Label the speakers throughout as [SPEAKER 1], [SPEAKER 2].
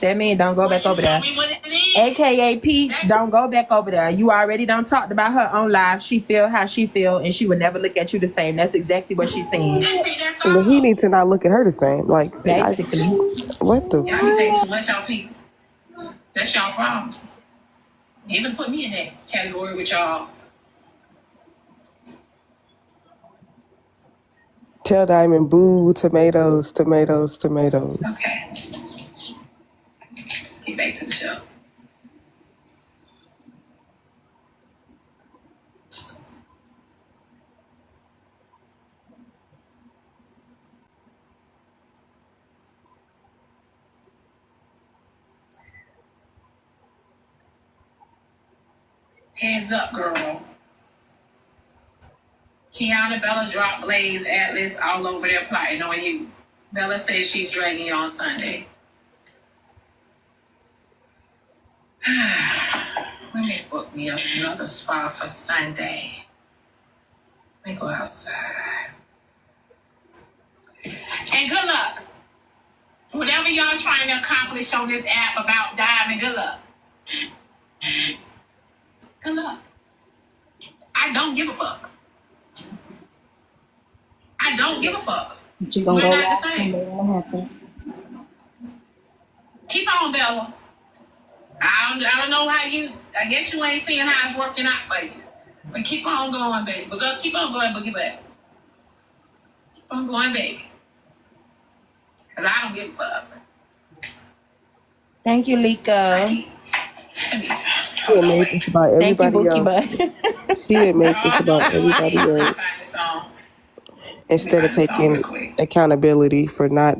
[SPEAKER 1] That mean don't go back over there. AKA Peach, don't go back over there. You already done talked about her on live. She feel how she feel, and she would never look at you the same. That's exactly what she's saying.
[SPEAKER 2] But he needs to not look at her the same. Like,
[SPEAKER 1] basically.
[SPEAKER 2] What the?
[SPEAKER 3] Y'all be taking too much on people. That's y'all problem. You didn't put me in that category with y'all.
[SPEAKER 2] ThaRealDime, boo, tomatoes, tomatoes, tomatoes.
[SPEAKER 3] Okay. Let's get back to the show. Hands up, girl. Kiana Bella dropped Blaze Atlas all over their plotting on you. Bella says she's dragging you on Sunday. Let me book me another spot for Sunday. Let me go outside. And good luck. Whatever y'all trying to accomplish on this app about Diamond, good luck. Good luck. I don't give a fuck. I don't give a fuck.
[SPEAKER 4] She gonna go out Sunday. What happened?
[SPEAKER 3] Keep on, Bella. I don't know how you. I guess you ain't seeing how it's working out for you. But keep on going, baby. But keep on going, Boogie Back. Keep on going, baby. Cause I don't give a fuck.
[SPEAKER 1] Thank you, Lika.
[SPEAKER 2] She had made this about everybody else. She had made this about everybody else. Instead of taking accountability for not,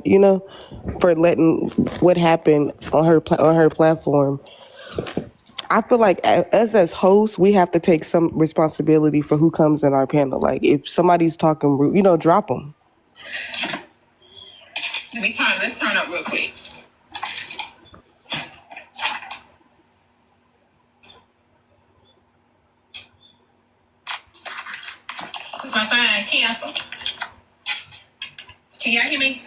[SPEAKER 2] for letting what happened on her platform. I feel like us as hosts, we have to take some responsibility for who comes in our panel. Like if somebody's talking rude, drop them.
[SPEAKER 3] Let's turn up real quick. It's my sign, cancel. Can y'all hear me?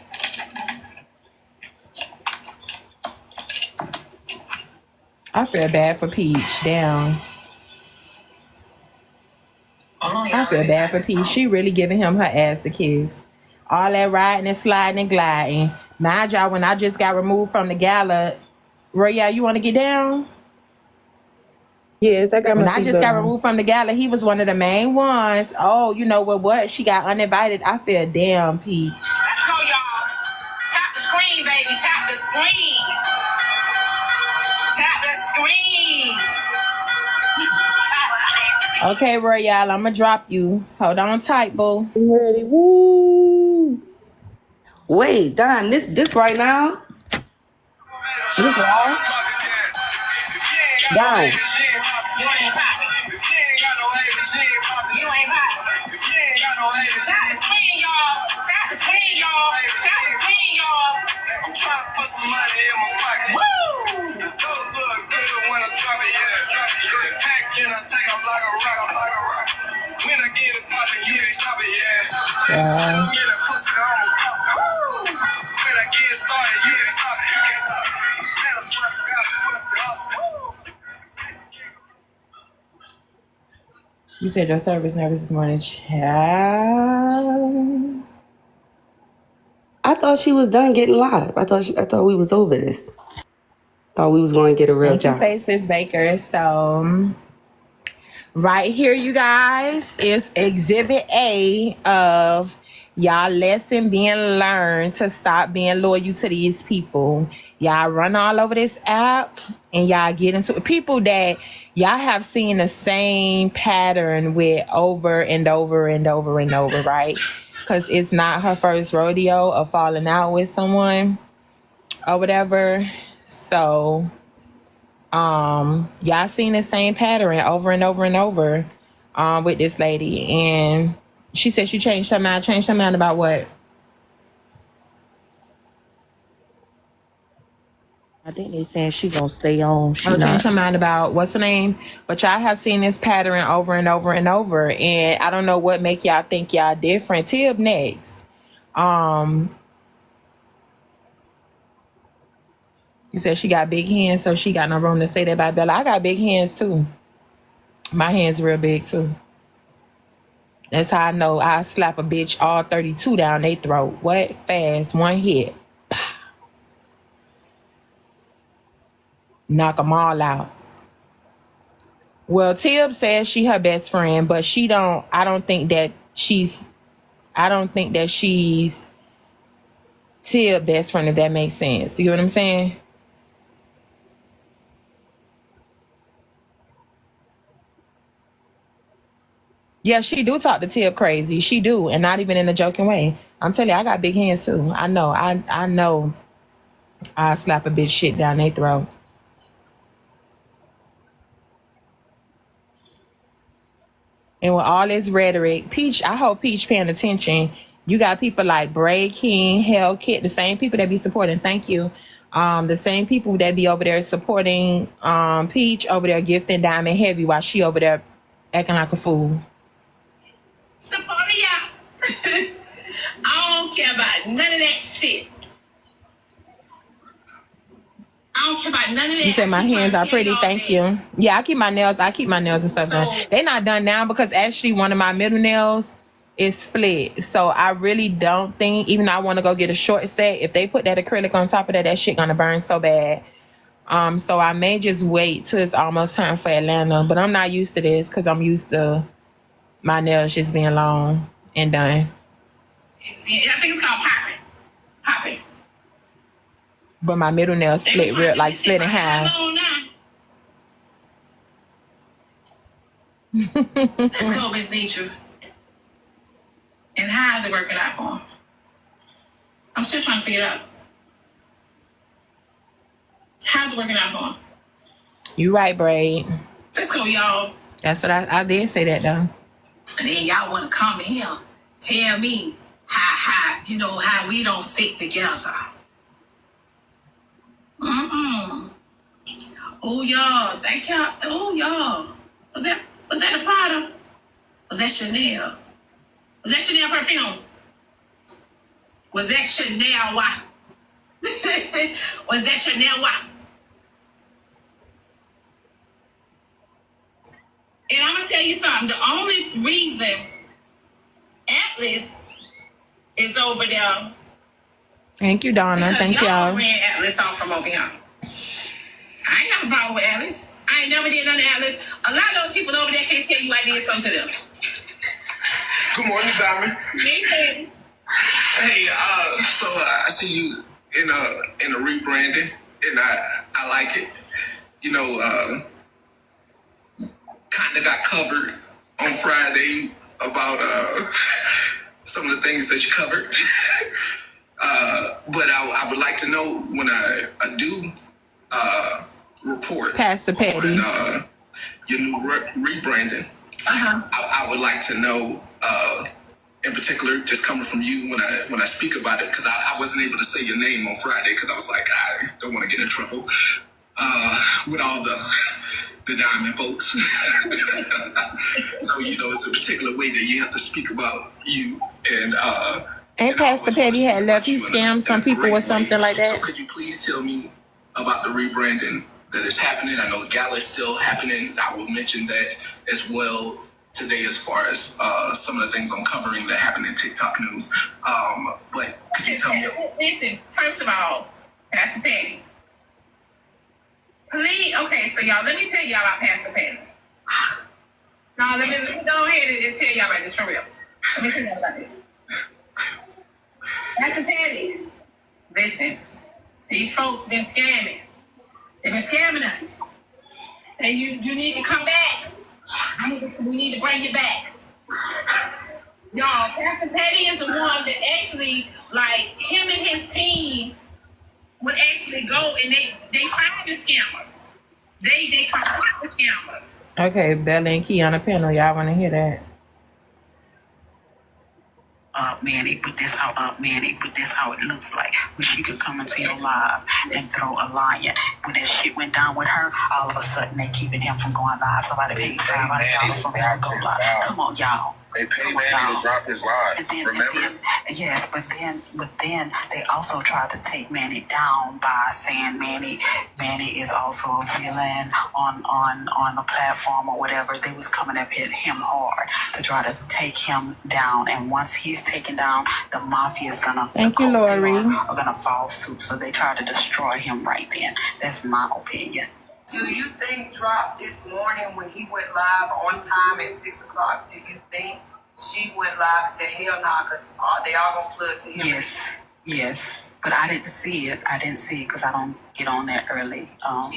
[SPEAKER 1] I feel bad for Peach. Damn. I feel bad for Peach. She really giving him her ass a kiss. All that riding and sliding and gliding. Mind y'all, when I just got removed from the gala, Royale, you want to get down?
[SPEAKER 4] Yes, I got my
[SPEAKER 1] When I just got removed from the gala, he was one of the main ones. Oh, you know what? She got uninvited. I feel damn, Peach.
[SPEAKER 3] Let's go, y'all. Tap the screen, baby. Tap the screen. Tap the screen.
[SPEAKER 1] Okay, Royale, I'm going to drop you. Hold on tight, boo.
[SPEAKER 4] I'm ready. Woo!
[SPEAKER 5] Wait, Don, this right now?
[SPEAKER 4] This live?
[SPEAKER 5] Don.
[SPEAKER 3] You ain't popping. You ain't popping. Tap the screen, y'all. Tap the screen, y'all. Tap the screen, y'all.
[SPEAKER 6] I'm trying to put some money in my pocket.
[SPEAKER 3] Woo!
[SPEAKER 6] The dough look good when I drop it, yeah. Straight pack and I take off like a rock. When I get it poppin', you can't stop it, yeah. I'm in that pussy, I'm a boss. When I get started, you can't stop it. Man, I swear to God, pussy awesome.
[SPEAKER 1] You said your service nervous this morning, child.
[SPEAKER 5] I thought she was done getting live. I thought we was over this. Thought we was going to get a real job.
[SPEAKER 1] Thank you, Sis Baker. So, right here, you guys, is Exhibit A of y'all lesson being learned to stop being loyal to these people. Y'all run all over this app and y'all get into it. People that y'all have seen the same pattern with over and over and over and over, right? Because it's not her first rodeo of falling out with someone or whatever. So, y'all seen the same pattern over and over and over with this lady. And she said she changed her mind. Changed her mind about what?
[SPEAKER 4] I think they saying she gonna stay on.
[SPEAKER 1] Changed her mind about what's her name? But y'all have seen this pattern over and over and over. And I don't know what make y'all think y'all different. Tib next. You said she got big hands, so she got no room to say that about Bella. I got big hands too. My hands real big too. That's how I know I slap a bitch all 32 down their throat. What? Fast, one hit. Knock them all out. Well, Tib says she her best friend, but I don't think that she's Tib best friend, if that makes sense. You know what I'm saying? Yeah, she do talk to Tib crazy. She do, and not even in a joking way. I'm telling you, I got big hands too. I know. I know I slap a bitch shit down their throat. And with all this rhetoric, Peach, I hope Peach paying attention. You got people like Bray King, Hellcat, the same people that be supporting. Thank you. The same people that be over there supporting Peach over there gifting Diamond heavy while she over there acting like a fool.
[SPEAKER 3] Supporting y'all. I don't care about none of that shit. I don't care about none of that.
[SPEAKER 1] You said my hands are pretty. Thank you. Yeah, I keep my nails and stuff done. They're not done now because actually one of my middle nails is split. So I really don't think, even though I want to go get a short set, if they put that acrylic on top of that shit gonna burn so bad. So I may just wait till it's almost time for Atlanta. But I'm not used to this because I'm used to my nails just being long and done.
[SPEAKER 3] I think it's called popping.
[SPEAKER 1] But my middle nail split real, like split in half.
[SPEAKER 3] Let's go, Miss Nature. And how is it working out for him? I'm still trying to figure it out. How's it working out for him?
[SPEAKER 1] You right, Braid.
[SPEAKER 3] Let's go, y'all.
[SPEAKER 1] That's what I did say that though.
[SPEAKER 3] And then y'all want to come in here, tell me how we don't stick together. Oh, y'all. Thank y'all. Oh, y'all. Was that a Prada? Was that Chanel? Was that Chanel perfume? Was that Chanel what? Was that Chanel what? And I'm going to tell you something. The only reason Atlas is over there.
[SPEAKER 1] Thank you, Donna. Thank y'all.
[SPEAKER 3] Ran Atlas off from over here. I ain't have a problem with Atlas. I ain't never did none of Atlas. A lot of those people over there can't tell you I did something to them.
[SPEAKER 6] Good morning, Diamond.
[SPEAKER 3] Hey,
[SPEAKER 6] Hey, so I see you in a rebranding, and I like it. You know, kind of got covered on Friday about some of the things that you covered. But I would like to know when I do report
[SPEAKER 1] Pastor Petty
[SPEAKER 6] on your new rebranding. I would like to know, in particular, just coming from you when I speak about it, because I wasn't able to say your name on Friday because I was like, I don't want to get in trouble with all the Diamond folks. So it's a particular way that you have to speak about you
[SPEAKER 1] and Pastor Petty had left. He scammed some people or something like that.
[SPEAKER 6] So could you please tell me about the rebranding that is happening? I know the gala is still happening. I will mention that as well today as far as some of the things I'm covering that happen in TikTok news. But could you tell me?
[SPEAKER 3] Listen, first of all, Pastor Petty. Please, okay, so y'all, let me tell y'all about Pastor Petty. No, let me go ahead and tell y'all about this for real. Let me tell y'all about this. Pastor Petty, listen, these folks been scamming. They've been scamming us. And you need to come back. We need to bring you back. Y'all, Pastor Petty is the one that actually, like, him and his team would actually go and they find the scammers. They confront the scammers.
[SPEAKER 1] Okay, Bella and Key on the panel. Y'all want to hear that?
[SPEAKER 7] Man, they put this how it looks like. When she could come into your live and throw a lion. When that shit went down with her, all of a sudden they keeping him from going live. Somebody paid $500 for him to go live. Come on, y'all.
[SPEAKER 6] They paid Manny to drop his live. Remember?
[SPEAKER 7] Yes, but then they also tried to take Manny down by saying Manny is also a villain on the platform or whatever. They was coming up at him hard to try to take him down. And once he's taken down, the mafia is gonna
[SPEAKER 1] Thank you, Lori.
[SPEAKER 7] are gonna follow suit. So they tried to destroy him right then. That's my opinion.
[SPEAKER 3] Do you think Drop this morning when he went live on time at 6 o'clock, do you think she went live and said, hell nah, because they all gonna flood to him?
[SPEAKER 7] Yes. But I didn't see it. Because I don't get on that early.
[SPEAKER 6] Glock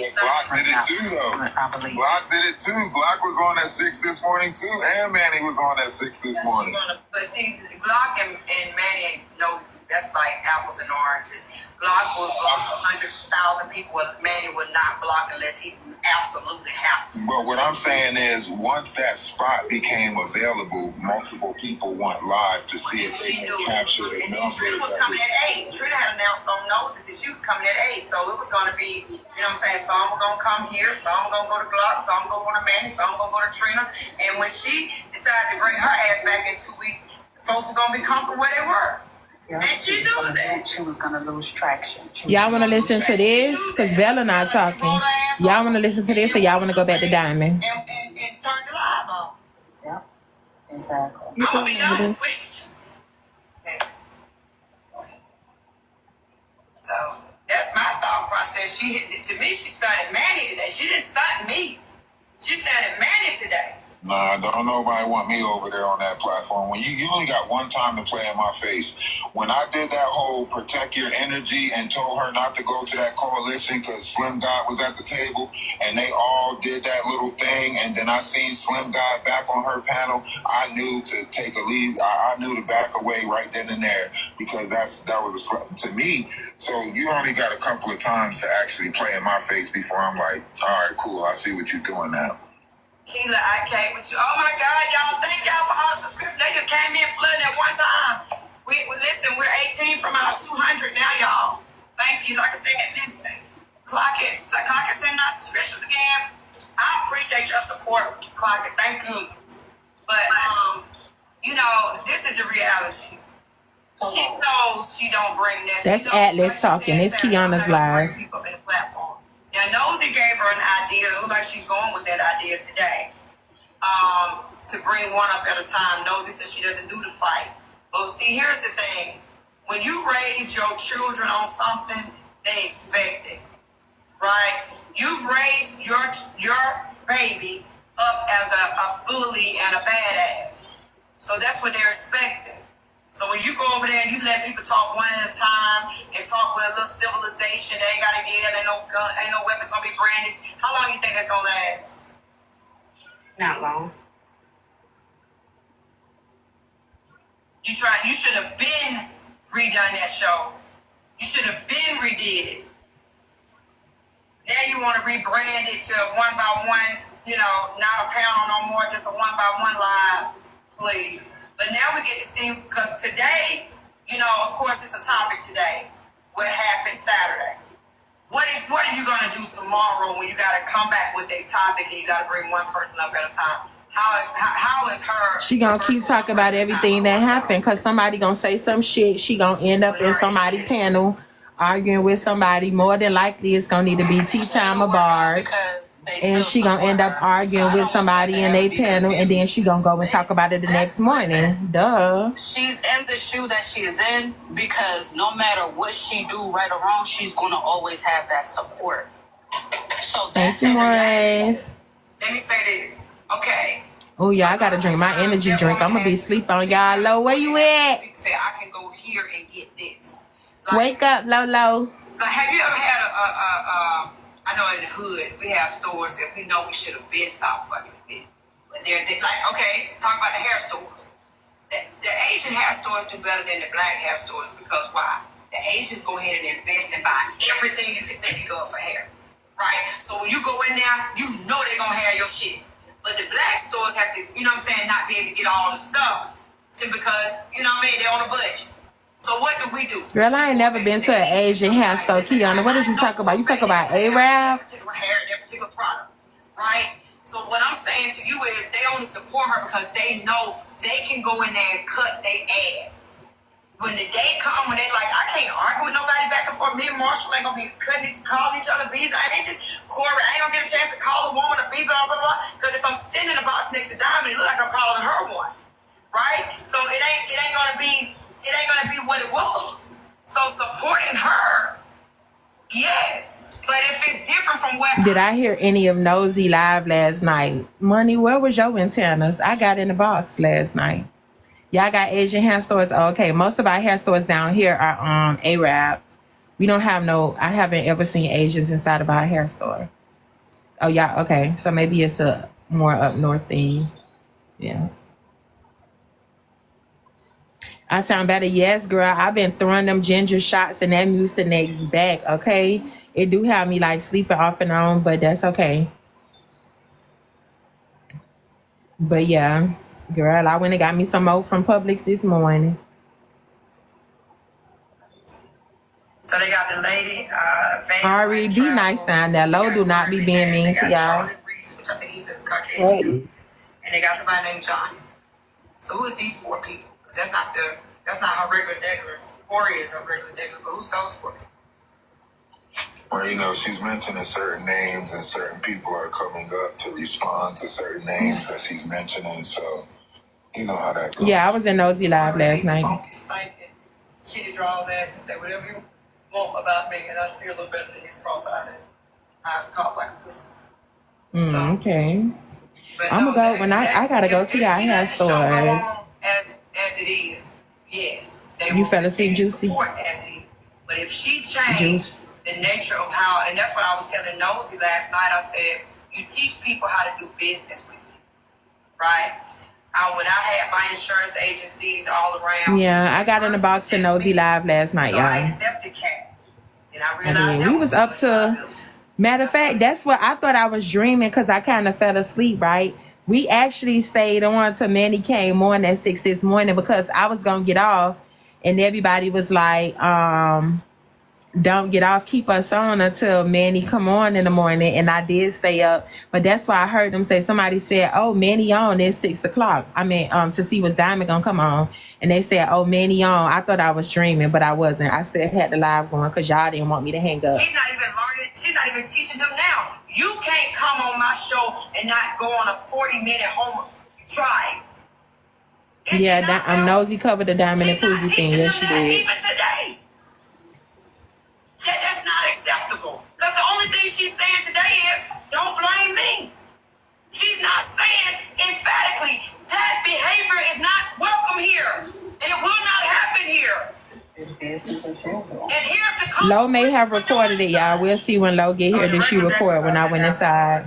[SPEAKER 6] did it too, though.
[SPEAKER 7] But I believe
[SPEAKER 6] Glock did it too. Glock was on at 6 this morning too, and Manny was on at 6 this morning.
[SPEAKER 3] But see, Glock and Manny, no, that's like apples and oranges. Glock will block 100,000 people. Manny will not block unless he absolutely have to.
[SPEAKER 6] But what I'm saying is, once that spot became available, multiple people went live to see if they could capture the
[SPEAKER 3] And then Trina was coming at 8. Trina had announced on Noses that she was coming at 8. So it was going to be, you know what I'm saying, some were going to come here, some were going to go to Glock, some were going to go to Manny, some were going to go to Trina. And when she decided to bring her ass back in 2 weeks, folks were going to be comfortable where they were.
[SPEAKER 7] yeah,
[SPEAKER 3] And she knew that.
[SPEAKER 7] she was gonna lose traction.
[SPEAKER 1] Y'all want to listen to this? Because Bella not talking. Y'all want to listen to this or y'all want to go back to Diamond?
[SPEAKER 3] And turn the live on.
[SPEAKER 7] Yeah, exactly.
[SPEAKER 3] I'm going to be honest with you. So that's my thought process. To me, she started Manny today. She didn't start me. She started Manny today.
[SPEAKER 6] Nah, don't nobody want me over there on that platform. When you only got one time to play in my face. When I did that whole protect your energy and told her not to go to that coalition because Slim God was at the table and they all did that little thing, and then I seen Slim God back on her panel, I knew to take a leave. I knew to back away right then and there because that was a slap to me. So you only got a couple of times to actually play in my face before I'm like, all right, cool, I see what you're doing now.
[SPEAKER 3] Keila, I came with you. Oh my God, y'all! Thank y'all for all the subscriptions. They just came in flooding at one time. Listen, we're 18 from our 200 now, y'all. Thank you. Like I said, listen, clock it, sending out subscriptions again. I appreciate your support, clock it. Thank you. But you know, this is the reality. She knows she don't bring that.
[SPEAKER 1] That's Atlas talking. It's Kiana's live.
[SPEAKER 3] People in the platform. Now, Nosy gave her an idea. It looks like she's going with that idea today. To bring one up at a time. Nosy says she doesn't do the fight. But see, here's the thing. When you raise your children on something, they expect it. Right? You've raised your baby up as a bully and a badass. So that's what they're expecting. So when you go over there and you let people talk one at a time and talk with a little civilization, they ain't got to yell, ain't no weapons gonna be brandished. How long you think that's gonna last?
[SPEAKER 5] Not long.
[SPEAKER 3] You should have been redone that show. You should have been redid it. Now you want to rebrand it to one by one, not a panel no more, just a one by one live, please. But now we get to see, because today, of course, it's a topic today. What happened Saturday? What are you going to do tomorrow when you got to come back with a topic and you got to bring one person up at a time? How is her...
[SPEAKER 1] She going to keep talking about everything that happened because somebody going to say some shit. She going to end up in somebody's panel arguing with somebody. More than likely, it's going to need to be Tea Time or Bard. And she gonna end up arguing with somebody in a panel, and then she gonna go and talk about it the next morning. Duh.
[SPEAKER 7] She's in the shoe that she is in because no matter what she do, right or wrong, she's gonna always have that support. So that's
[SPEAKER 1] Thank you, Maurice.
[SPEAKER 3] Let me say this, okay?
[SPEAKER 1] Oh yeah, I gotta drink my energy drink. I'm gonna be asleep on y'all. Low, where you at?
[SPEAKER 3] People say I can go here and get this.
[SPEAKER 1] Wake up, Lolo.
[SPEAKER 3] Have you ever had I know in the hood, we have stores that we know we should have been stopped fucking with. But they're like, okay, talk about the hair stores. The Asian hair stores do better than the black hair stores because why? The Asians go ahead and invest and buy everything you can think of for hair. Right? So when you go in there, you know they're going to have your shit. But the black stores have to, not be able to get all the stuff. Simply because, they're on a budget. So what do we do?
[SPEAKER 1] Girl, I ain't never been to an Asian hair store. Kiana, what did you talk about? You talk about Arab?
[SPEAKER 3] That particular hair, that particular product, right?
[SPEAKER 7] So what I'm saying to you is they only support her because they know they can go in there and cut their ass. When the day come when they like, I can't argue with nobody back and forth. Me and Marshall ain't gonna be cutting it to call each other B's and H's. Corey, I ain't gonna get a chance to call a woman a B, blah, blah, blah. Because if I'm sitting in a box next to Diamond, it look like I'm calling her one. Right? So it ain't gonna be what it was. So supporting her, yes. But if it's different from what
[SPEAKER 1] Did I hear any of Nosy live last night? Money, where was your antennas? I got in the box last night. Y'all got Asian hair stores? Oh, okay. Most of our hair stores down here are Arabs. We don't have I haven't ever seen Asians inside of our hair store. Oh, yeah. Okay. So maybe it's a more up north thing. Yeah. I sound better. Yes, girl. I've been throwing them ginger shots and that Mucinex back. Okay. It do have me like sleeping off and on, but that's okay. But yeah, girl, I went and got me some more from Publix this morning.
[SPEAKER 7] So they got the lady,
[SPEAKER 1] Ari, be nice down there. Low, do not be being mean to y'all.
[SPEAKER 7] Which I think he's a Caucasian dude. And they got somebody named Johnny. So who is these 4 people? Because that's not her regular deglers. Corey is her regular degler, but who's those 4 people?
[SPEAKER 6] Well, you know, she's mentioning certain names and certain people are coming up to respond to certain names that she's mentioning. So, you know how that goes.
[SPEAKER 1] Yeah, I was in Nosy Live last night.
[SPEAKER 7] Shitty draws ass and say whatever you want about me, and I still a little better than his cross-eyed eyes caught like a pussy.
[SPEAKER 1] Okay. I'm gonna go when I gotta go to y'all hair stores.
[SPEAKER 7] As it is, yes.
[SPEAKER 1] You fell asleep, Juicy?
[SPEAKER 7] As it is. But if she changed the nature of how, and that's what I was telling Nosy last night, I said, you teach people how to do business with you, right? When I had my insurance agencies all around.
[SPEAKER 1] Yeah, I got in the box to Nosy Live last night, y'all.
[SPEAKER 7] I accepted cash. And I realized
[SPEAKER 1] we was up to, matter of fact, that's what I thought I was dreaming because I kind of fell asleep, right? We actually stayed on till Manny came on at 6 this morning because I was going to get off and everybody was like, don't get off, keep us on until Manny come on in the morning. And I did stay up, but that's why I heard them say, somebody said, oh, Manny on at 6 o'clock. I mean, to see was Diamond gonna come on. And they said, oh, Manny on. I thought I was dreaming, but I wasn't. I still had the live going because y'all didn't want me to hang up.
[SPEAKER 7] She's not even learning. She's not even teaching them now. You can't come on my show and not go on a 40-minute home drive.
[SPEAKER 1] Yeah, Nosy covered the Diamond and Poozy thing. Yes, she did.
[SPEAKER 7] Even today. That's not acceptable. Because the only thing she's saying today is, don't blame me. She's not saying emphatically that behavior is not welcome here. And it will not happen here.
[SPEAKER 3] It's business as usual.
[SPEAKER 7] And here's the
[SPEAKER 1] Lo may have recorded it, y'all. We'll see when Lo get here. Did she record when I went inside?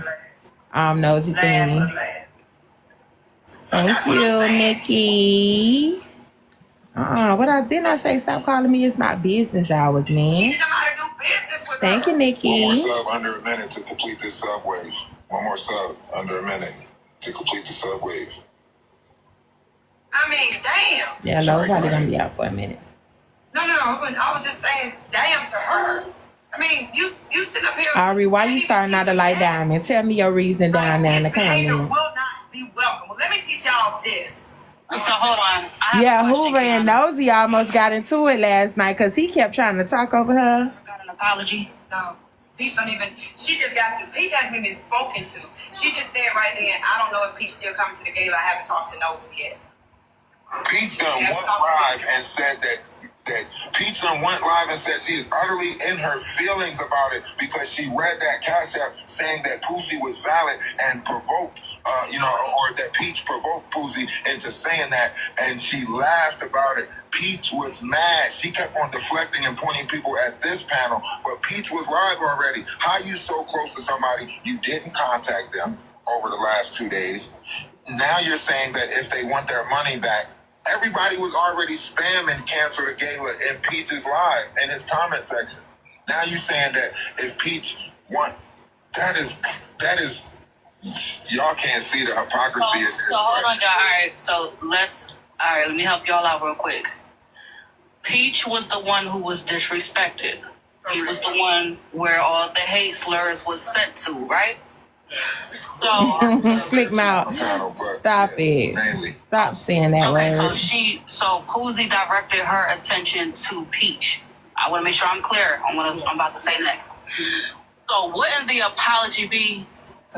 [SPEAKER 1] Nosy thing. Thank you, Nikki. Didn't I say stop calling me? It's not business hours, man. Thank you, Nikki.
[SPEAKER 6] One more sub under a minute to complete this sub wave. One more sub under a minute to complete the sub wave.
[SPEAKER 7] I mean, damn.
[SPEAKER 1] Yeah, Lo's probably gonna be out for a minute.
[SPEAKER 7] No, I was just saying, damn to her. I mean, you sit up here.
[SPEAKER 1] Ari, why you starting out to like Diamond? Tell me your reason down there in the comments.
[SPEAKER 7] Will not be welcome. Well, let me teach y'all this.
[SPEAKER 3] So hold on.
[SPEAKER 1] Yeah, Hoover and Nosy almost got into it last night because he kept trying to talk over her.
[SPEAKER 3] Got an apology?
[SPEAKER 7] No. Peach don't even, Peach hasn't even been spoken to. She just said right then, I don't know if Peach still coming to the gala. I haven't talked to Nosy yet.
[SPEAKER 6] Peach done went live and said that Peach done went live and said she is utterly in her feelings about it because she read that cash app saying that Poozy was valid and provoked, or that Peach provoked Poozy into saying that, and she laughed about it. Peach was mad. She kept on deflecting and pointing people at this panel, but Peach was live already. How you so close to somebody you didn't contact them over the last 2 days? Now you're saying that if they want their money back, everybody was already spamming Cancel the Gala in Peach's live in his comment section. Now you're saying that if Peach want, that is, y'all can't see the hypocrisy.
[SPEAKER 3] So hold on, y'all. All right, let me help y'all out real quick. Peach was the one who was disrespected. He was the one where all the hate slurs was sent to, right?
[SPEAKER 7] So
[SPEAKER 1] Slick mouth. Stop it. Stop saying that
[SPEAKER 7] okay,
[SPEAKER 1] word.
[SPEAKER 7] so Poozy directed her attention to Peach. I want to make sure I'm clear on what I'm about to say next. So wouldn't the apology be,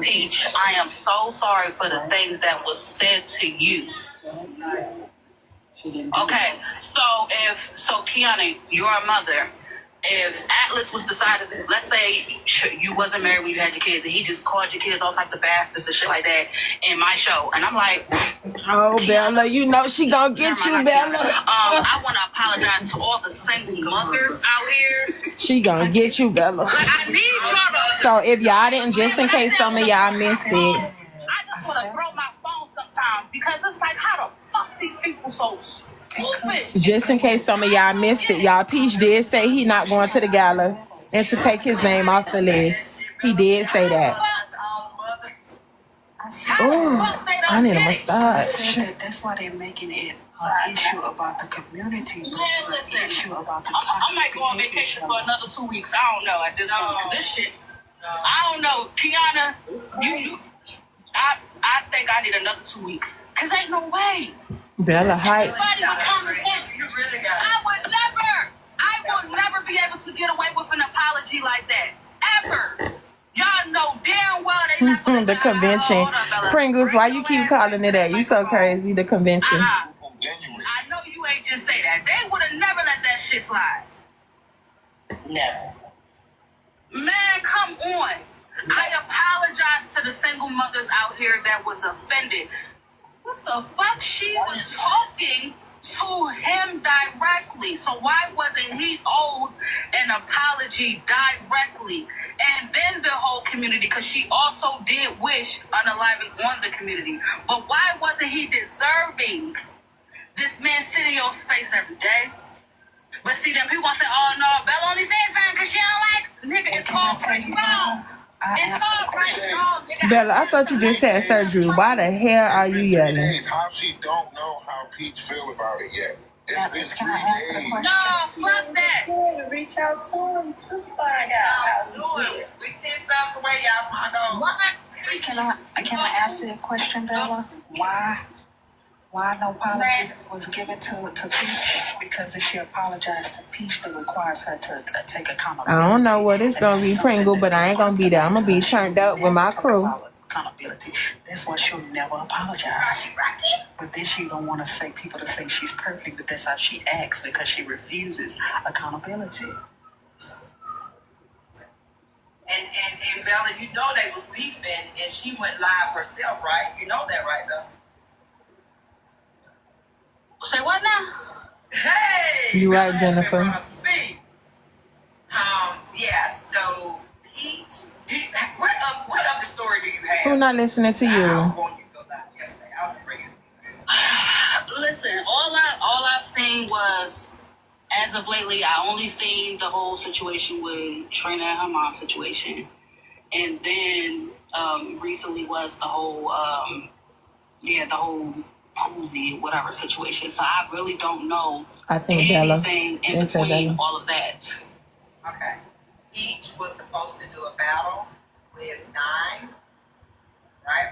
[SPEAKER 7] Peach, I am so sorry for the things that was said to you. Okay, so Kiana, you're a mother. If Atlas was decided, let's say you wasn't married when you had your kids, and he just called your kids all types of bastards and shit like that in my show, and I'm like,
[SPEAKER 1] oh, Bella, you know she gonna get you, Bella.
[SPEAKER 7] I want to apologize to all the single mothers out here.
[SPEAKER 1] She gonna get you, Bella.
[SPEAKER 7] Like, I need y'all to.
[SPEAKER 1] So if y'all didn't, just in case some of y'all missed it.
[SPEAKER 7] I just want to throw my phone sometimes because it's like, how the fuck these people so stupid?
[SPEAKER 1] Just in case some of y'all missed it, y'all, Peach did say he not going to the gala and to take his name off the list. He did say that. Oh, I need a massage.
[SPEAKER 7] That's why they're making it an issue about the community versus an issue about the toxic I might go on vacation for another 2 weeks. I don't know at this point. This shit. I don't know. Kiana, I think I need another 2 weeks. Cause ain't no way.
[SPEAKER 1] Bella hype.
[SPEAKER 7] Everybody with common sense. I would never be able to get away with an apology like that. Ever. Y'all know damn well they not gonna
[SPEAKER 1] the convention. Pringles, why you keep calling it that? You so crazy. The convention.
[SPEAKER 7] I know you ain't just say that. They would have never let that shit slide. Never. Man, come on. I apologize to the single mothers out here that was offended. What the fuck? She was talking to him directly. So why wasn't he owed an apology directly? And then the whole community, because she also did wish unaliving on the community. But why wasn't he deserving? This man sit in your space every day. But see, then people gonna say, oh no, Bella only said something because she don't like nigga, it's called right wrong. It's called right wrong, nigga.
[SPEAKER 1] Bella, I thought you just had surgery. Why the hell are you yelling?
[SPEAKER 6] How she don't know how Peach feel about it yet. It's been 3 days.
[SPEAKER 7] No, fuck that.
[SPEAKER 8] Reach out to him to find out. We 10 steps away, y'all, from our goal.
[SPEAKER 7] Can I ask you a question, Bella? Why no apology was given to Peach? Because if she apologized to Peach, that requires her to take accountability.
[SPEAKER 1] I don't know what it's gonna be, Pringle, but I ain't gonna be there. I'm gonna be turned up with my crew.
[SPEAKER 7] Accountability. That's why she'll never apologize. But then she don't want to say people to say she's perfect, but that's how she acts because she refuses accountability.
[SPEAKER 8] And Bella, you know they was beefing, and she went live herself, right? You know that, right, though?
[SPEAKER 7] Say what now?
[SPEAKER 8] Hey!
[SPEAKER 1] You right, Jennifer.
[SPEAKER 8] Yeah, so Peach, what other story do you have?
[SPEAKER 1] Who not listening to you?
[SPEAKER 8] I was going to go live yesterday. I was bringing
[SPEAKER 7] Listen, all I've seen was, as of lately, I only seen the whole situation with Trina and her mom situation. And then recently was the whole Poozy, whatever situation. So I really don't know anything in between all of that.
[SPEAKER 8] Okay. Peach was supposed to do a battle with Dime, right?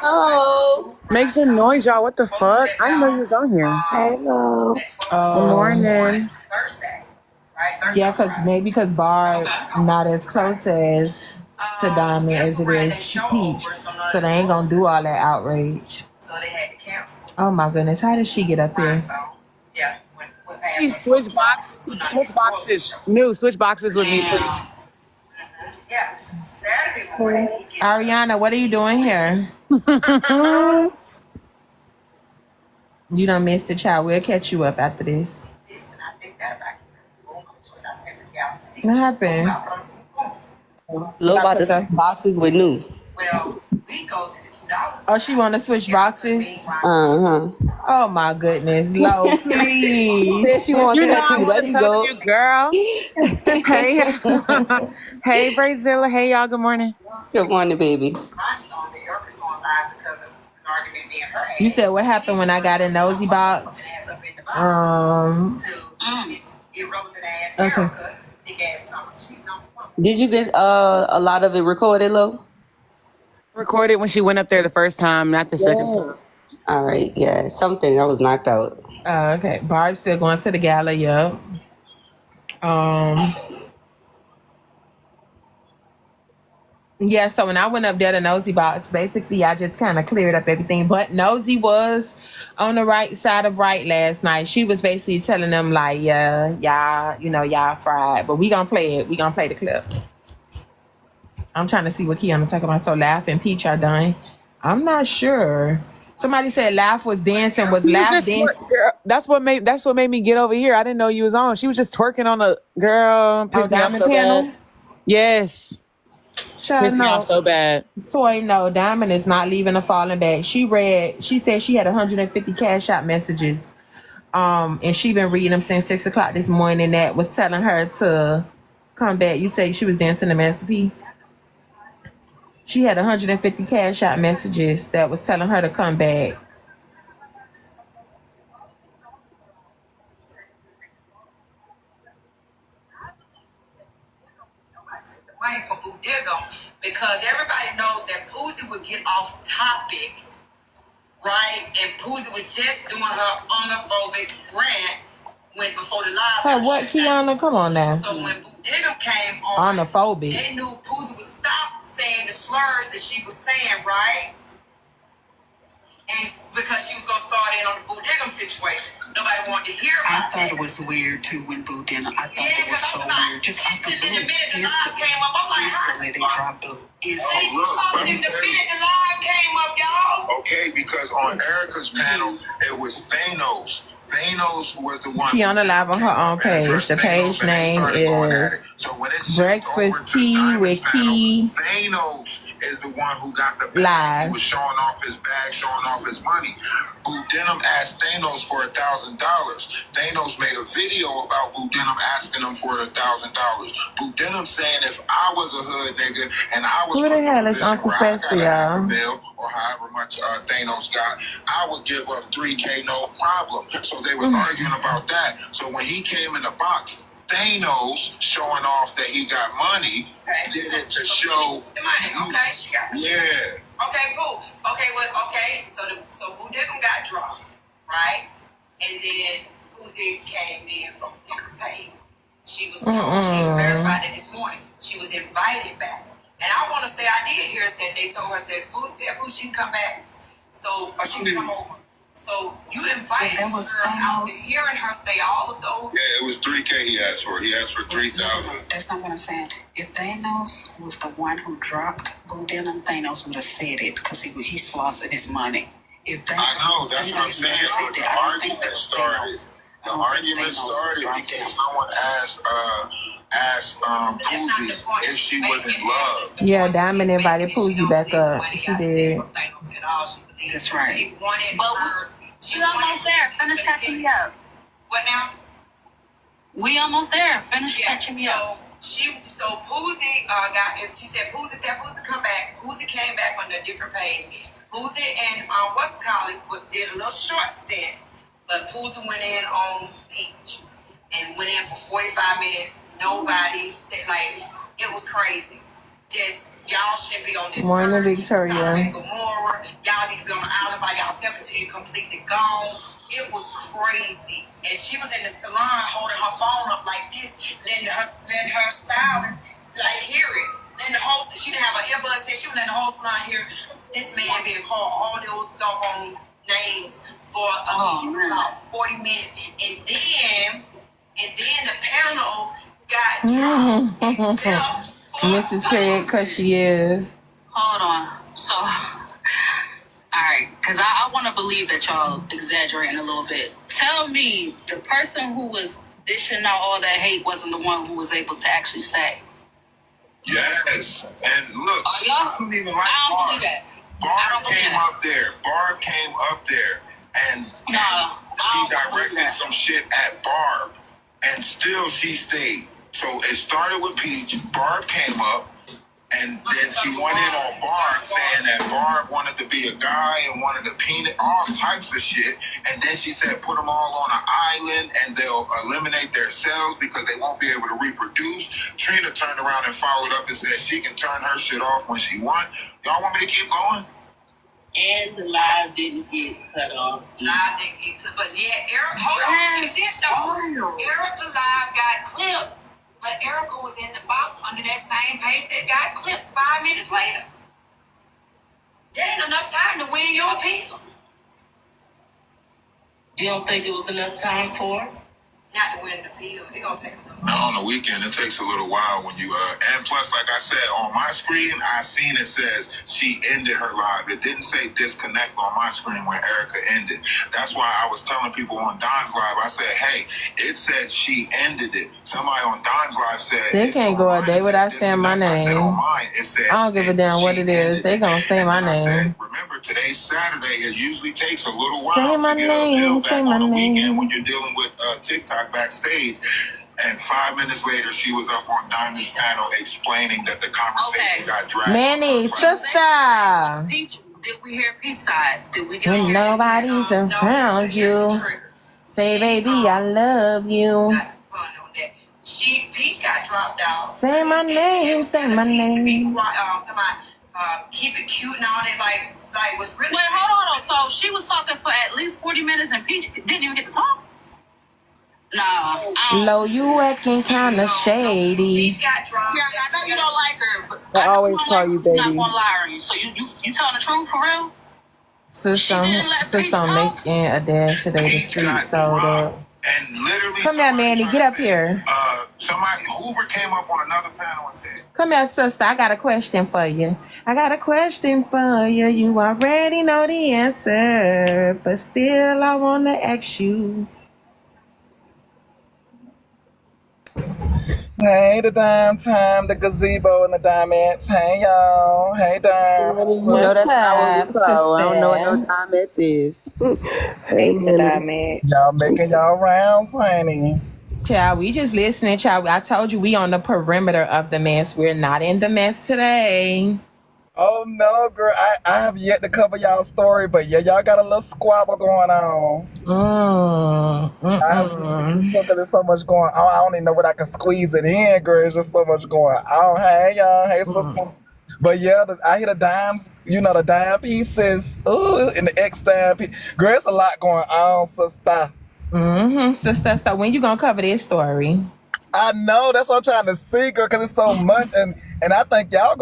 [SPEAKER 9] Oh, make some noise, y'all. What the fuck? I didn't know you was on here.
[SPEAKER 2] Hello.
[SPEAKER 9] Good morning.
[SPEAKER 8] Thursday, right?
[SPEAKER 1] Yeah, because Bar not as close as to Diamond as it is to Peach, so they ain't gonna do all that outrage.
[SPEAKER 8] So they had to cancel.
[SPEAKER 1] Oh my goodness, how did she get up here?
[SPEAKER 8] Yeah.
[SPEAKER 9] Switch boxes. New switch boxes with me, please.
[SPEAKER 8] Yeah. Saturday morning.
[SPEAKER 1] Ariana, what are you doing here? You done missed the child. We'll catch you up after this.
[SPEAKER 8] Listen, I think that about boom. Of course, I sent the galaxy.
[SPEAKER 1] What happened?
[SPEAKER 5] Low about the boxes with new.
[SPEAKER 8] Well, we go to the $2.
[SPEAKER 1] Oh, she want to switch boxes?
[SPEAKER 5] Uh-huh.
[SPEAKER 1] Oh my goodness, Lo, please.
[SPEAKER 5] Said she wants
[SPEAKER 9] You know
[SPEAKER 5] that
[SPEAKER 9] I
[SPEAKER 5] too.
[SPEAKER 9] want
[SPEAKER 5] Let
[SPEAKER 9] to
[SPEAKER 5] it
[SPEAKER 9] touch
[SPEAKER 5] go.
[SPEAKER 9] you, girl. Hey, Brazilla. Hey, y'all. Good morning.
[SPEAKER 5] Good morning, baby.
[SPEAKER 8] Erica's going live because of an argument me and her had.
[SPEAKER 1] You said what happened when I got a nosy box?
[SPEAKER 8] Irrelevant ass Erica, big ass Tom. She's number one.
[SPEAKER 5] Did you get a lot of it recorded, Lo?
[SPEAKER 9] Recorded when she went up there the first time, not the second time.
[SPEAKER 5] All right, yeah, something. I was knocked out.
[SPEAKER 1] Okay, Barb's still going to the gala. Yep. Yeah, so when I went up there to Nosy Box, basically I just kind of cleared up everything. But Nosy was on the right side of right last night. She was basically telling them like, yeah, y'all, y'all fried. But we gonna play it. We gonna play the clip. I'm trying to see what Kiana talking about. So Laugh and Peach are done. I'm not sure. Somebody said Laugh was dancing. Was Laugh dancing?
[SPEAKER 9] Girl, that's what made me get over here. I didn't know you was on. She was just twerking on a girl. Pissed me off
[SPEAKER 1] Diamond
[SPEAKER 9] so
[SPEAKER 1] panel?
[SPEAKER 9] bad. Yes. Pissed me off so bad.
[SPEAKER 1] Toy, no, Diamond is not leaving or falling back. She said she had 150 cash out messages. And she been reading them since 6 o'clock this morning. That was telling her to come back. You say she was dancing to Master P? She had 150 cash out messages that was telling her to come back.
[SPEAKER 8] Money for Boo Diggum because everybody knows that Poozie would get off topic, right? And Poozie was just doing her homophobic rant before the live.
[SPEAKER 1] Hey, what, Kiana? Come on now.
[SPEAKER 8] So when Boo Diggum came on,
[SPEAKER 1] homophobic,
[SPEAKER 8] they knew Poozie would stop saying the slurs that she was saying, right? And because she was going to start in on the Boo Diggum situation. Nobody wanted to hear about
[SPEAKER 7] that. I thought it was weird, too, when Boo Diggum. I thought it was so weird. Just off the
[SPEAKER 8] blue. The minute the live came up, I'm like,
[SPEAKER 7] instantly they dropped Boo.
[SPEAKER 8] The minute the live came up, y'all.
[SPEAKER 6] Okay, because on Erica's panel, it was Thanos. Thanos was the one.
[SPEAKER 1] Kiana live on her own page. The page name is Breakfast Tea with Key.
[SPEAKER 6] Thanos is the one who got the bag.
[SPEAKER 1] Live.
[SPEAKER 6] He was showing off his bag, showing off his money. Boo Denim asked Thanos for $1,000. Thanos made a video about Boo Denim asking him for $1,000. Boo Denim saying if I was a hood nigga and I was
[SPEAKER 1] who the hell is Uncle Fester, y'all?
[SPEAKER 6] Or however much Thanos got, I would give up $3K no problem. So they was arguing about that. So when he came in the box, Thanos showing off that he got money, did it to show
[SPEAKER 8] the money. Okay, she got it.
[SPEAKER 6] Yeah.
[SPEAKER 8] Okay, cool. Okay, so Boo Diggum got dropped, right? And then Poozie came in from a different page. She was told, she verified it this morning. She was invited back. And I want to say I did hear said they told her, said, tell Pooh she can come back. So, or she can come over. So you invited this girl out there, hearing her say all of those.
[SPEAKER 6] Yeah, it was $3K he asked for. He asked for $3,000.
[SPEAKER 7] That's not what I'm saying. If Thanos was the one who dropped Boo Diggum, Thanos would have said it because he's flossing his money.
[SPEAKER 6] I know, that's what I'm saying. The argument started because someone asked Poozie if she was in love.
[SPEAKER 1] Yeah, Diamond invited Poozie back up. She did.
[SPEAKER 7] That's right.
[SPEAKER 3] We almost there. Finish catching me up.
[SPEAKER 8] What now?
[SPEAKER 3] We almost there. Finish catching me up.
[SPEAKER 8] So Poozie she said Poozie, tell Poozie come back. Poozie came back on a different page. Poozie and did a little short stint, but Poozie went in on Peach and went in for 45 minutes. Nobody said, like, it was crazy. Just y'all should be on this
[SPEAKER 1] Morning, Victoria.
[SPEAKER 8] Gomorrah. Y'all need to be on the island by yourself until you completely gone. It was crazy. And she was in the salon holding her phone up like this, letting her stylist hear it. Letting the host, she didn't have her earbuds in, she was letting the whole salon hear this man being called all those doggone names for about 40 minutes. And then the panel got dropped except
[SPEAKER 1] Mrs. Craig, because she is.
[SPEAKER 3] Hold on. So, all right, because I want to believe that y'all exaggerating a little bit. Tell me, the person who was dishing out all that hate wasn't the one who was able to actually stay.
[SPEAKER 6] Yes, and look,
[SPEAKER 3] I don't believe that.
[SPEAKER 6] Barb came up there, and she directed some shit at Barb, and still she stayed. So it started with Peach. Barb came up. And then she went in on Barb saying that Barb wanted to be a guy and wanted to peanut, all types of shit. And then she said put them all on an island and they'll eliminate their cells because they won't be able to reproduce. Trina turned around and followed up and said she can turn her shit off when she wants. Y'all want me to keep going?
[SPEAKER 3] And the live didn't get cut off.
[SPEAKER 8] Live didn't get cut, but yeah, Erica, hold on, she did though. Erica live got clipped, but Erica was in the box under that same page that got clipped 5 minutes later. There ain't enough time to win your appeal.
[SPEAKER 3] You don't think it was enough time for her?
[SPEAKER 8] Not to win the appeal. It gonna take a little
[SPEAKER 6] On the weekend, it takes a little while when you, and plus, like I said, on my screen, I seen it says she ended her live. It didn't say disconnect on my screen when Erica ended. That's why I was telling people on Don's live, I said, hey, it said she ended it. Somebody on Don's live said,
[SPEAKER 1] They can't go a day without saying my name.
[SPEAKER 6] I said on mine, it said,
[SPEAKER 1] I don't give a damn what it is. They gonna say my name.
[SPEAKER 6] Said, remember, today's Saturday. It usually takes a little while
[SPEAKER 1] Say my
[SPEAKER 6] to get an appeal
[SPEAKER 1] name.
[SPEAKER 6] back
[SPEAKER 1] Say
[SPEAKER 6] on
[SPEAKER 1] my
[SPEAKER 6] the
[SPEAKER 1] name.
[SPEAKER 6] weekend when you're dealing with TikTok backstage. And 5 minutes later, she was up on Diamond's panel explaining that the conversation got dragged.
[SPEAKER 1] Manny, sister.
[SPEAKER 3] Peach, did we hear Peach side? Did we get
[SPEAKER 1] When nobody's around you, say, baby, I love you.
[SPEAKER 8] Peach got dropped out.
[SPEAKER 1] Say my name. Say my name.
[SPEAKER 8] Keep it cute and all that. Like was really.
[SPEAKER 3] Wait, hold on. So she was talking for at least 40 minutes, and Peach didn't even get to talk. No.
[SPEAKER 1] Low, you acting kind of shady.
[SPEAKER 8] Peach got dropped.
[SPEAKER 3] Yeah, I know you don't like her, but
[SPEAKER 2] I always call you baby.
[SPEAKER 3] I'm not gonna lie on you. So you telling the truth for real?
[SPEAKER 1] Sis don't making a dash today. The street sold up.
[SPEAKER 6] And literally,
[SPEAKER 1] come here, Manny. Get up here.
[SPEAKER 6] Somebody, Hoover came up on another panel and said,
[SPEAKER 1] come here, sister. I got a question for you. You already know the answer, but still I want to ask you.
[SPEAKER 10] Hey, the Dime Time, the gazebo and the Dimettes. Hey, y'all. Hey, Dime.
[SPEAKER 1] What's up, sister?
[SPEAKER 4] I don't know what no Dimettes is.
[SPEAKER 2] Hey, Manny.
[SPEAKER 10] Y'all making y'all rounds, honey.
[SPEAKER 1] Child, we just listening, child. I told you we on the perimeter of the mess. We're not in the mess today.
[SPEAKER 10] Oh, no, girl. I have yet to cover y'all's story, but yeah, y'all got a little squabble going on. There's so much going on. I don't even know what I can squeeze it in, girl. There's just so much going on. Hey, y'all. Hey, sister. But yeah, I hear the dimes, the dime pieces. Ooh, and the X dime piece. Girl, it's a lot going on, sister.
[SPEAKER 1] Sister, so when you gonna cover this story?
[SPEAKER 10] I know, that's what I'm trying to see, girl, because it's so much, and I think y'all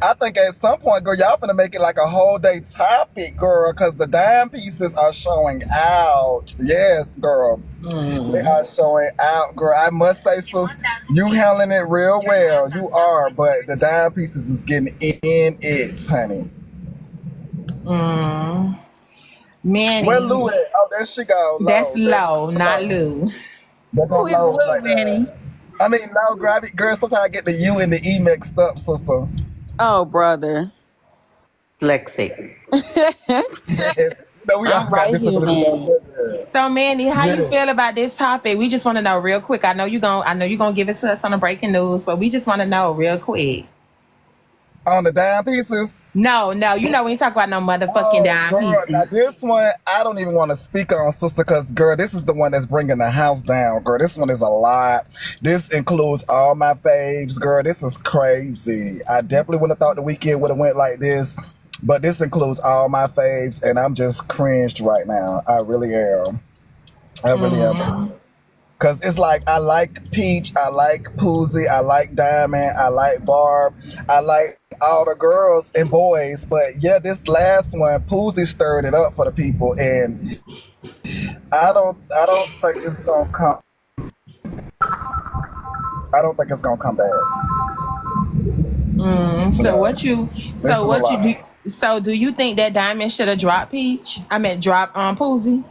[SPEAKER 10] I think at some point, girl, y'all finna make it like a whole day topic, girl, because the dime pieces are showing out. Yes, girl. They are showing out, girl. I must say, sis, you handling it real well. You are, but the dime pieces is getting in it, honey.
[SPEAKER 1] Manny.
[SPEAKER 10] Where Lou at? Oh, there she go.
[SPEAKER 1] That's Low, not Lou.
[SPEAKER 10] Who is Lou,
[SPEAKER 4] like Manny?
[SPEAKER 10] I mean, no, girl, sometimes I get the U and the E mixed up, sister.
[SPEAKER 4] Oh, brother.
[SPEAKER 5] Lexi.
[SPEAKER 10] No, we all got this.
[SPEAKER 1] So, Manny, how you feel about this topic? We just want to know real quick. I know you're gonna give it to us on the breaking news, but we just want to know real quick.
[SPEAKER 10] On the dime pieces?
[SPEAKER 1] No, we ain't talk about no motherfucking dime pieces.
[SPEAKER 10] Now this one, I don't even want to speak on, sister, because, girl, this is the one that's bringing the house down, girl. This one is a lot. This includes all my faves, girl. This is crazy. I definitely would have thought the weekend would have went like this, but this includes all my faves, and I'm just cringed right now. I really am. Because it's like, I like Peach, I like Poozy, I like Diamond, I like Barb, I like all the girls and boys. But yeah, this last one, Poozy stirred it up for the people, and I don't think it's gonna come. I don't think it's gonna come back.
[SPEAKER 1] So do you think that Diamond should have dropped Peach? Dropped Poozy?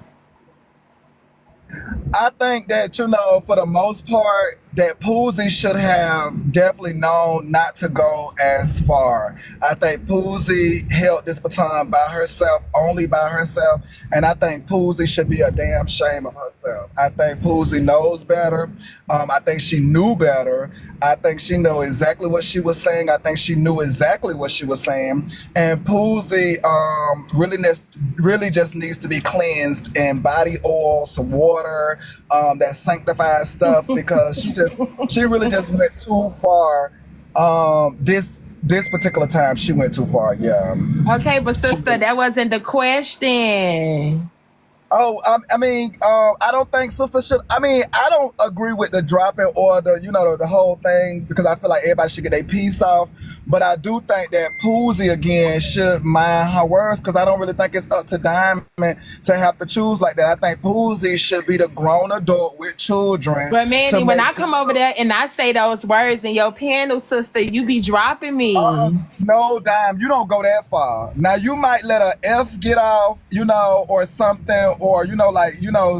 [SPEAKER 10] I think that, you know, for the most part, that Poozy should have definitely known not to go as far. I think Poozy held this baton by herself, only by herself, and I think Poozy should be a damn shame of herself. I think Poozy knows better. I think she knew better. I think she knew exactly what she was saying. I think she knew exactly what she was saying. And Poozy really just needs to be cleansed in body oil, some water, that sanctified stuff, because she really just went too far. This particular time she went too far. Yeah.
[SPEAKER 1] Okay, but sister, that wasn't the question.
[SPEAKER 10] Oh, I don't think sister should. I don't agree with the dropping order, you know, the whole thing, because I feel like everybody should get their piece off. But I do think that Poozy again should mind her words, because I don't really think it's up to Diamond to have to choose like that. I think Poozy should be the grown adult with children.
[SPEAKER 1] But Mandy, when I come over there and I say those words in your panel, sister, you be dropping me.
[SPEAKER 10] No, Dime, you don't go that far. Now you might let a F get off, you know, or something, or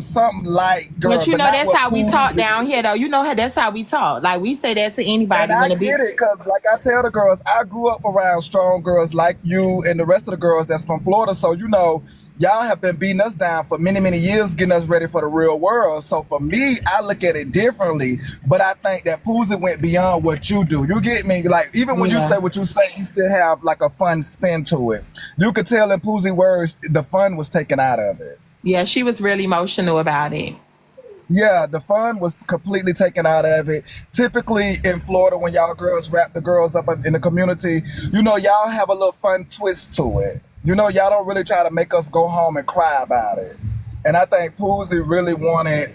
[SPEAKER 10] something like, girl.
[SPEAKER 1] But you know that's how we talk down here, though. You know how that's how we talk. Like we say that to anybody.
[SPEAKER 10] And I get it, because like I tell the girls, I grew up around strong girls like you and the rest of the girls that's from Florida. So you know, y'all have been beating us down for many, many years, getting us ready for the real world. So for me, I look at it differently. But I think that Poozy went beyond what you do. You get me? Like, even when you say what you say, you still have like a fun spin to it. You could tell in Poozy words, the fun was taken out of it.
[SPEAKER 1] Yeah, she was really emotional about it.
[SPEAKER 10] Yeah, the fun was completely taken out of it. Typically in Florida, when y'all girls wrap the girls up in the community, you know, y'all have a little fun twist to it. You know, y'all don't really try to make us go home and cry about it. And I think Poozy really wanted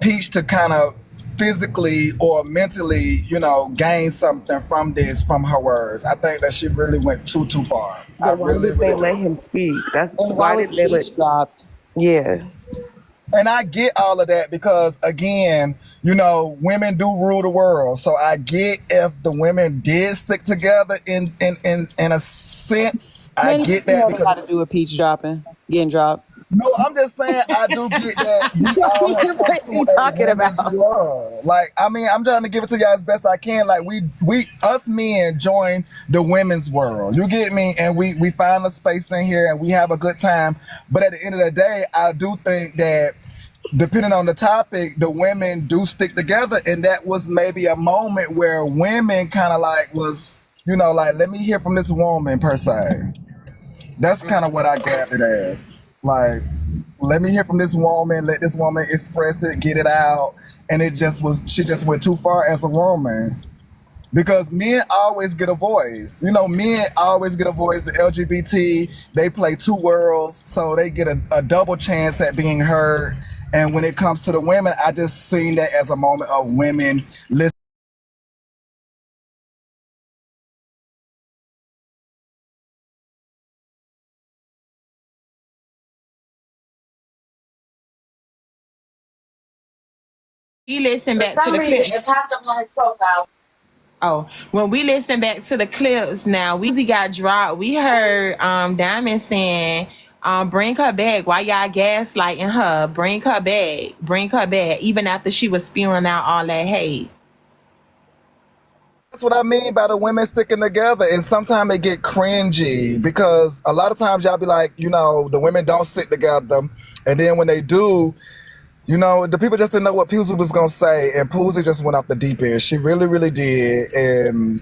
[SPEAKER 10] Peach to kind of physically or mentally, you know, gain something from her words. I think that she really went too far.
[SPEAKER 2] But why did they let him speak? That's why did they let
[SPEAKER 4] stopped?
[SPEAKER 2] Yeah.
[SPEAKER 10] And I get all of that, because again, you know, women do rule the world. So I get if the women did stick together in a sense. I get that, because
[SPEAKER 4] got to do with Peach getting dropped.
[SPEAKER 10] No, I'm just saying I do get that.
[SPEAKER 4] What you talking about?
[SPEAKER 10] Like, I mean, I'm trying to give it to y'all as best I can. Like, us men join the women's world. You get me? And we find a space in here and we have a good time. But at the end of the day, I do think that depending on the topic, the women do stick together. And that was maybe a moment where women kind of like was, you know, like, let me hear from this woman per se. That's kind of what I grabbed it as. Like, let me hear from this woman, let this woman express it, get it out. And she just went too far as a woman. Because men always get a voice. You know, men always get a voice. The LGBT, they play two worlds, so they get a double chance at being heard. And when it comes to the women, I just seen that as a moment of women listening.
[SPEAKER 1] You listen back to the clips. Oh, when we listen back to the clips now, we got dropped. We heard Diamond saying, bring her back. Why y'all gaslighting her? Bring her back. Bring her back. Even after she was spewing out all that hate.
[SPEAKER 10] That's what I mean by the women sticking together. And sometimes it get cringy, because a lot of times y'all be like, you know, the women don't stick together. And then when they do, you know, the people just didn't know what Poozy was going to say. And Poozy just went off the deep end. She really, really did. And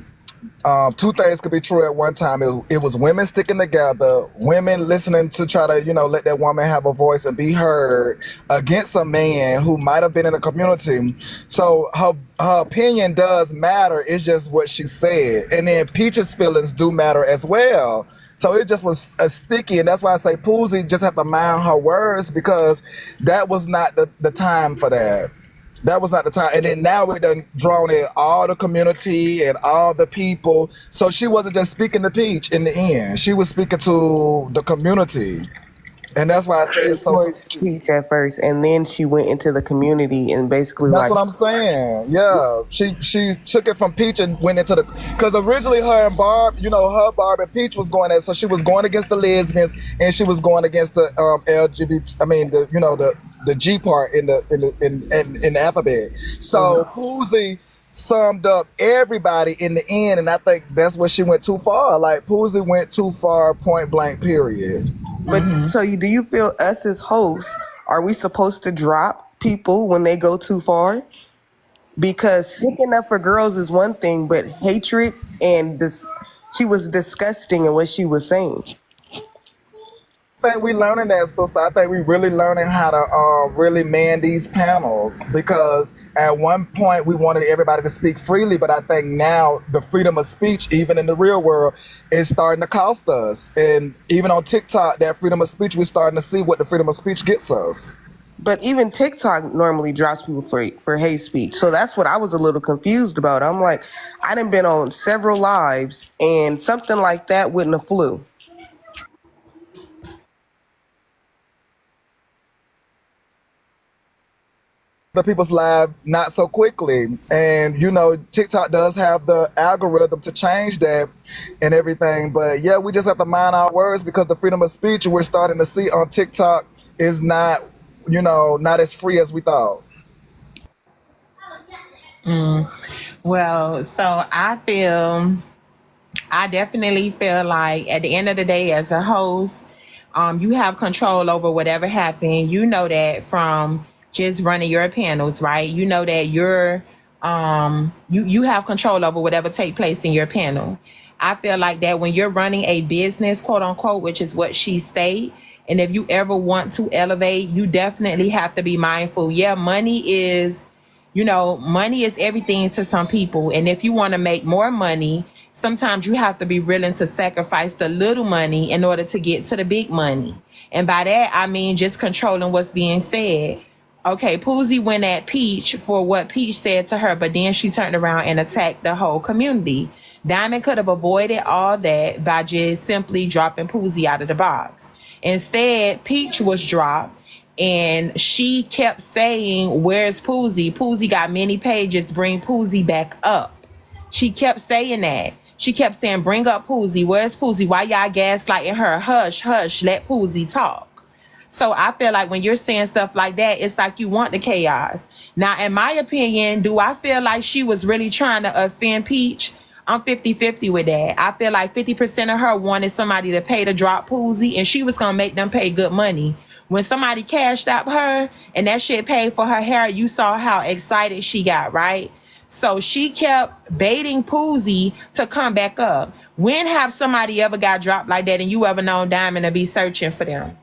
[SPEAKER 10] two things could be true at one time. It was women sticking together, women listening to try to, you know, let that woman have a voice and be heard against a man who might have been in the community. So her opinion does matter. It's just what she said. And then Peach's feelings do matter as well. So it just was a sticky, and that's why I say Poozy just have to mind her words, because that was not the time for that. That was not the time. And then now we done drawn in all the community and all the people. So she wasn't just speaking to Peach in the end. She was speaking to the community. And that's why I say it's so
[SPEAKER 2] Peach at first, and then she went into the community and basically
[SPEAKER 10] that's what I'm saying. Yeah. She took it from Peach and went into because originally her and Barb, you know, Barb and Peach was going at, so she was going against the lesbians and she was going against the LGBT, the the G part in the alphabet. So Poozie summed up everybody in the end, and I think that's where she went too far. Like Poozie went too far, point blank. Period.
[SPEAKER 2] But so do you feel us as hosts, are we supposed to drop people when they go too far? Because sticking up for girls is one thing, but hatred and this, she was disgusting in what she was saying.
[SPEAKER 10] I think we learning that, sister. I think we really learning how to really man these panels, because at one point we wanted everybody to speak freely, but I think now the freedom of speech, even in the real world, is starting to cost us. And even on TikTok, that freedom of speech, we're starting to see what the freedom of speech gets us.
[SPEAKER 2] But even TikTok normally drops people for hate speech. So that's what I was a little confused about. I'm like, I done been on several lives and something like that wouldn't have flew.
[SPEAKER 10] The people's live not so quickly, and you know TikTok does have the algorithm to change that and everything, but yeah, we just have to mind our words, because the freedom of speech we're starting to see on TikTok is not, you know, not as free as we thought.
[SPEAKER 1] Well, so I definitely feel like at the end of the day, as a host, you have control over whatever happened. You know that from just running your panels, right? You know that you have control over whatever take place in your panel. I feel like that when you're running a business, quote unquote, which is what she state, and if you ever want to elevate, you definitely have to be mindful. Yeah, money is everything to some people. And if you want to make more money, sometimes you have to be willing to sacrifice the little money in order to get to the big money. And by that, I mean just controlling what's being said. Okay, Poozie went at Peach for what Peach said to her, but then she turned around and attacked the whole community. Diamond could have avoided all that by just simply dropping Poozie out of the box. Instead, Peach was dropped, and she kept saying, "Where's Poozie? Poozie got many pages. Bring Poozie back up." She kept saying that. She kept saying, "Bring up Poozie. Where's Poozie? Why y'all gaslighting her? Hush, hush, let Poozie talk." So I feel like when you're saying stuff like that, it's like you want the chaos. Now, in my opinion, do I feel like she was really trying to offend Peach? I'm 50-50 with that. I feel like 50% of her wanted somebody to pay to drop Poozie, and she was going to make them pay good money. When somebody cashed out her and that shit paid for her hair, you saw how excited she got, right? So she kept baiting Poozie to come back up. When have somebody ever got dropped like that and you ever known Diamond to be searching for them?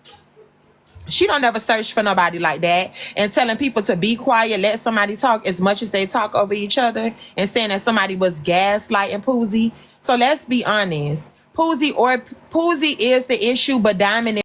[SPEAKER 1] She don't ever search for nobody like that, and telling people to be quiet, let somebody talk as much as they talk over each other, and saying that somebody was gaslighting Poozie. So let's be honest. Poozie is the issue, but Diamond